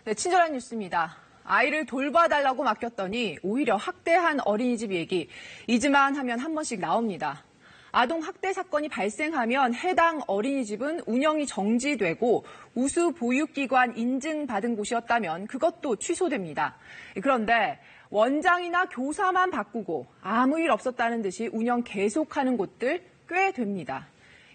네, 친절한 뉴스입니다. 아이를 돌봐달라고 맡겼더니 오히려 학대한 어린이집 얘기, 잊으만 하면 한 번씩 나옵니다. 아동 학대 사건이 발생하면 해당 어린이집은 운영이 정지되고 우수 보육기관 인증받은 곳이었다면 그것도 취소됩니다. 그런데 원장이나 교사만 바꾸고 아무 일 없었다는 듯이 운영 계속하는 곳들 꽤 됩니다.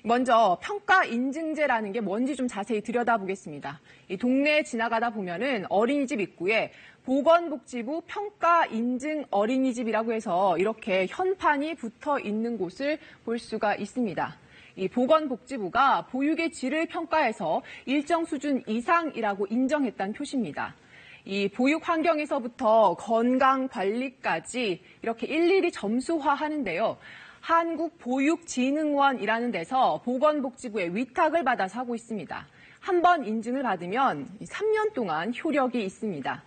먼저 평가 인증제라는 게 뭔지 좀 자세히 들여다보겠습니다. 이 동네에 지나가다 보면은 어린이집 입구에 보건복지부 평가 인증 어린이집이라고 해서 이렇게 현판이 붙어 있는 곳을 볼 수가 있습니다. 이 보건복지부가 보육의 질을 평가해서 일정 수준 이상이라고 인정했다는 표시입니다. 이 보육 환경에서부터 건강 관리까지 이렇게 일일이 점수화하는데요. 한국보육진흥원이라는 데서 보건복지부의 위탁을 받아서 하고 있습니다. 한 번 인증을 받으면 3년 동안 효력이 있습니다.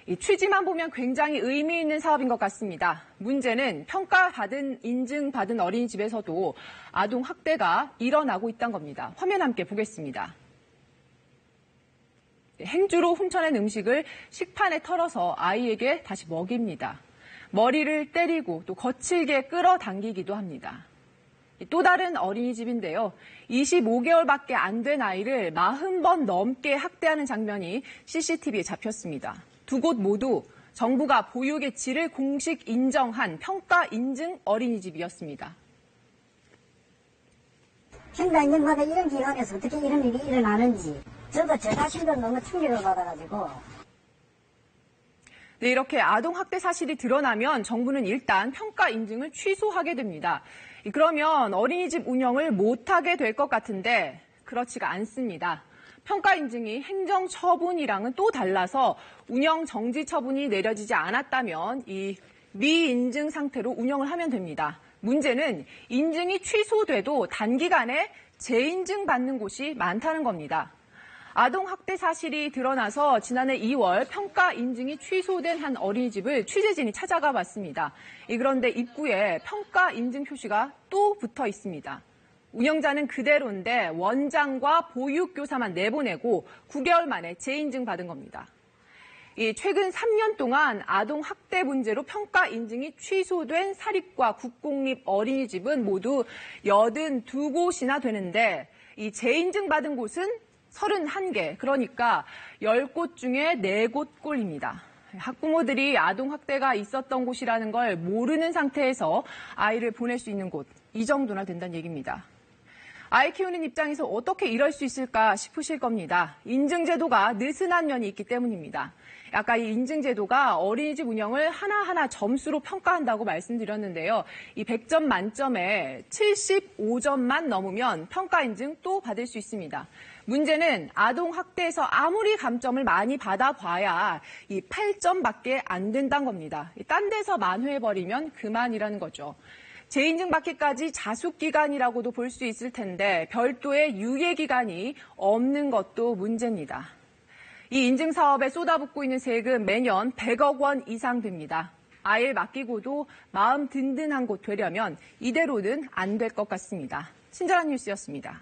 이 취지만 보면 굉장히 의미 있는 사업인 것 같습니다. 문제는 평가받은, 인증받은 어린이집에서도 아동 학대가 일어나고 있다는 겁니다. 화면 함께 보겠습니다. 행주로 훔쳐낸 음식을 식판에 털어서 아이에게 다시 먹입니다. 머리를 때리고 또 거칠게 끌어당기기도 합니다. 또 다른 어린이집인데요. 25개월밖에 안 된 아이를 40번 넘게 학대하는 장면이 CCTV에 잡혔습니다. 두 곳 모두 정부가 보육의 질을 공식 인정한 평가 인증 어린이집이었습니다. 평가인증마다 이런 기관에서 어떻게 이런 일이 일어나는지 저도 저 자신도 너무 충격을 받아가지고 네, 이렇게 아동 학대 사실이 드러나면 정부는 일단 평가 인증을 취소하게 됩니다. 그러면 어린이집 운영을 못하게 될 것 같은데 그렇지가 않습니다. 평가 인증이 행정 처분이랑은 또 달라서 운영 정지 처분이 내려지지 않았다면 이 미인증 상태로 운영을 하면 됩니다. 문제는 인증이 취소돼도 단기간에 재인증 받는 곳이 많다는 겁니다. 아동 학대 사실이 드러나서 지난해 2월 평가 인증이 취소된 한 어린이집을 취재진이 찾아가 봤습니다. 그런데 입구에 평가 인증 표시가 또 붙어 있습니다. 운영자는 그대로인데 원장과 보육교사만 내보내고 9개월 만에 재인증 받은 겁니다. 최근 3년 동안 아동 학대 문제로 평가 인증이 취소된 사립과 국공립 어린이집은 모두 82곳이나 되는데 이 재인증 받은 곳은 31개, 그러니까 10곳 중에 4곳 꼴입니다. 학부모들이 아동 학대가 있었던 곳이라는 걸 모르는 상태에서 아이를 보낼 수 있는 곳, 이 정도나 된다는 얘기입니다. 아이 키우는 입장에서 어떻게 이럴 수 있을까 싶으실 겁니다. 인증제도가 느슨한 면이 있기 때문입니다. 아까 이 인증제도가 어린이집 운영을 하나하나 점수로 평가한다고 말씀드렸는데요. 이 100점 만점에 75점만 넘으면 평가 인증 또 받을 수 있습니다. 문제는 아동 학대에서 아무리 감점을 많이 받아봐야 이 8점밖에 안 된다는 겁니다. 딴 데서 만회해버리면 그만이라는 거죠. 재인증 받기까지 자숙기간이라고도 볼 수 있을 텐데 별도의 유예기간이 없는 것도 문제입니다. 이 인증사업에 쏟아붓고 있는 세금 매년 100억 원 이상 됩니다. 아이를 맡기고도 마음 든든한 곳 되려면 이대로는 안 될 것 같습니다. 친절한 뉴스였습니다.